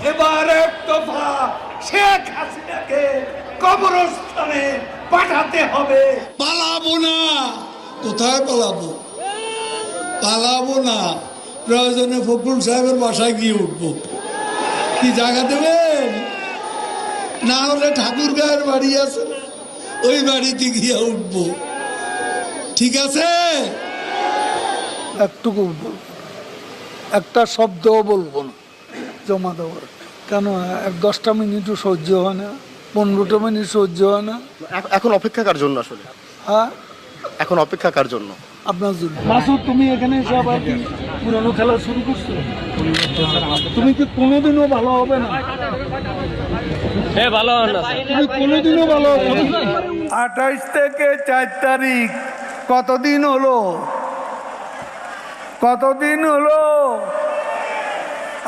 এবার এক দফা শেখ হাসিনাকে কবরস্থানে পাঠাতে হবে। পালাবো না। কোথায় পালাবো? পালাবো না। প্রয়োজনে ফখরুল সাহেবের বাসায় গিয়ে উঠবো। কি জায়গা দেবেন? না হলে ঠাকুর গায়ের বাড়ি আছে, ওই বাড়িতে গিয়ে উঠবো। ঠিক আছে? একটুকু একটা শব্দও বলবো না জমা দেওয়ার। কেন 10টা মিনিটও সহ্য হয় না, 15টা মিনিট সহ্য হয় না। এখন অপেক্ষা কার জন্য আসলে? হ্যাঁ, এখন অপেক্ষা কার জন্য? আপনার জন্য। মাসুদ, তুমি এখানে এসে আবার কি পুরনো খেলা শুরু করছো? তুমি কি কোনোদিনও ভালো হবে না? ভালো হন না তুমি কোনোদিনও ভালো হবে না। 28 থেকে 4 তারিখ কতদিন হলো? কতদিন হলো?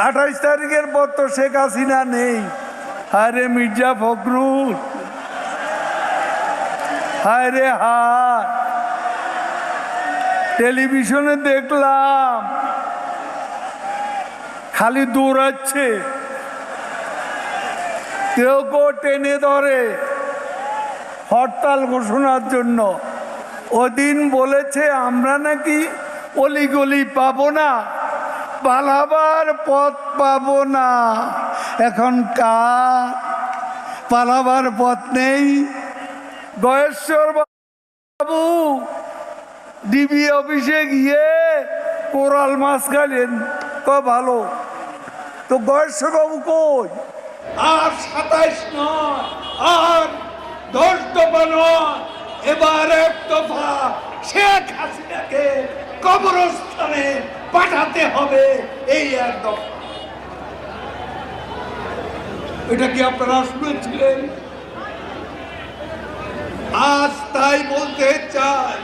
28 তারিখের পর তো শেখ হাসিনা নেই। হায়রে মির্জা ফখরুল, হায়রে হায়। টেলিভিশনে দেখলাম খালি দৌড়াচ্ছে, কেউ কেউ টেনে ধরে হরতাল ঘোষণার জন্য। ওদিন বলেছে আমরা নাকি অলিগলি পাবো না, পালাবার পথ পাবো না। এখন কার পালাবার পথ নেই? গয়েশ্বর বাবু ডিবি অফিসে গিয়ে কোরাল মাছ খাইলেন, ভালো তো। গয়েশ্বর বাবু কই? আর 27 নয়, আর 10 দফা নয়, এবার এক দফা শেখ হাসিনাকে কবরস্থানে পাঠাতে হবে। এই এক দফা। এটা কি আপনারা শুনেছিলেন? আজ তাই বলতে চাই,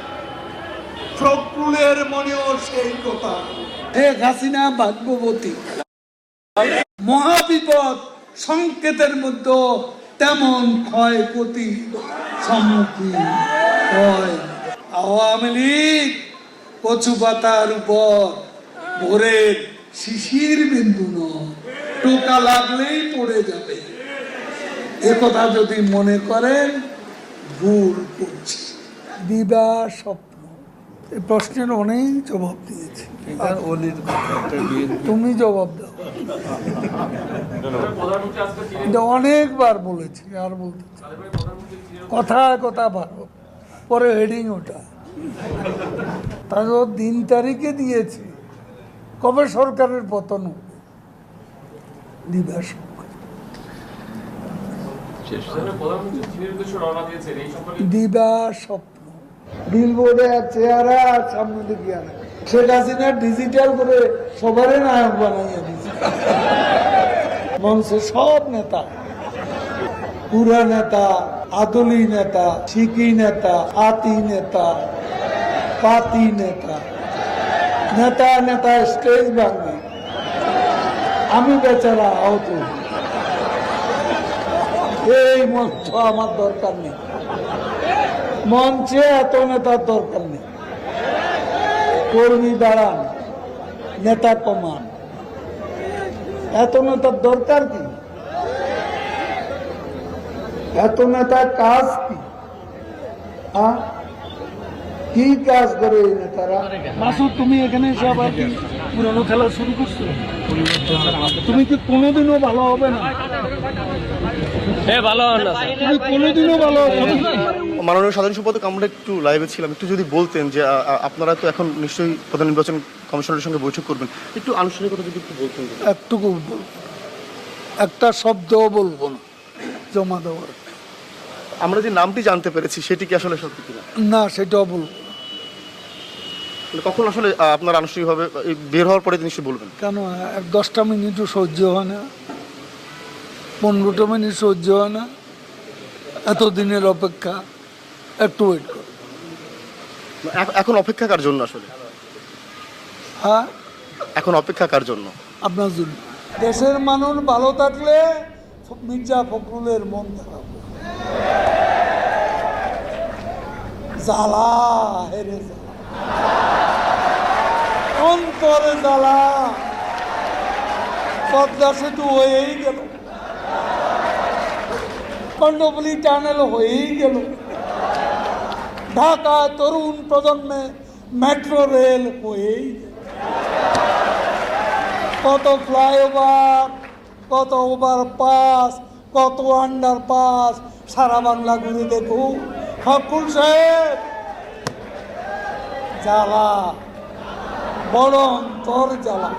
ফখরুলের মনেও সেই কথা। শেখ হাসিনা ভাগ্যবতী। মহাবিপদ সংকেতের মধ্যে তেমন ক্ষয়ক্ষতি সম্মুখীন হয়। আওয়ামী লীগ কচু পাতার উপর ভোরের শিশির বিন্দু নয়, টোকা লাগলেই পড়ে যাবে। একথা যদি মনে করেন ভুল করছি। দিবা স্বপ্ন, এই প্রশ্নের অনেক জবাব দিয়েছি। তুমি জবাব দাও। এটা অনেকবার বলেছি, আর বলতে কথায় কথা ভালো, পরে হেডিং ওটা। তারপর দিন তারিখে দিয়েছি কবে সরকারের পতন হবে। দিবা দিবা স্বপ্ন, বিলবোর্ডে চেহারা আর সামনে দিকে আনা। শেখ হাসিনা ডিজিটাল করে সবারই নায়ক বানাইয়া দিচ্ছে। মঞ্চে সব নেতা, পুরা নেতা, আদলি নেতা, শিকি নেতা, আতি নেতা, পাতি নেতা, নেতা নেতা স্টেজ ভাঙবে। আমি বেচারা আহত। এই মঞ্চ আমার দরকার নেই, মঞ্চে এত নেতার দরকার নেই। কর্মী দাঁড়ান, নেতা কমান, এত নেতার দরকার কি? এত নেতার কাজ কি? কি কাজ করে এই নেতারা? মাসুদ, তুমি এখানে এসে আবার কি পুরনো খেলা শুরু করছো? তুমি কি কোনোদিনও ভালো হবে না? ভালো হন না তুমি কোনোদিনও ভালো হবে না। মাননীয় সাধারণ সম্পাদক, আমরা একটু লাইভে ছিলাম, একটু যদি বলতেন যে আপনারা তো এখন নিশ্চয়ই প্রধান নির্বাচন কমিশনের সঙ্গে বৈঠক করবেন, একটু আনুষ্ঠানিকতা যদি একটু বলতেন। একটুকু বলবো, একটা শব্দও বলবো না জমা দেওয়ার। আমরা যে নামটি জানতে পেরেছি সেটি কি আসলে সত্যি কিনা? না, সেটাও বলবো না। কখন আসলে আপনারা আনুষ্ঠানিকভাবে বের হওয়ার পরে নিশ্চয়ই বলবেন? কেন 10টা মিনিটও সহ্য হয় না, 15টা মিনিট সহ্য হয় না। এতদিনের অপেক্ষা, একটু ওয়েট করো। এখন অপেক্ষা কার জন্য আসলে? হ্যাঁ, এখন অপেক্ষা কার জন্য? আপনার জন্য। দেশের মানুষ ভালো থাকলে মির্জা ফখরুলের মন খারাপ, জ্বালা হেরে জ্বালা, অন্তরে জ্বালা। পদ্মা সেতু হয়েই গেল, কর্ণফুলী টানেল হয়েই গেল, ঢাকা তরুণ প্রজন্মে মেট্রো রেল হয়েই গেল। কত ফ্লাইওভার, কত ওভারপাস, কত আন্ডারপাস, সারা বাংলা ঘুরে দেখুন। ফখরুল সাহেব, জ্বালা, বড় অন্তর জ্বালা।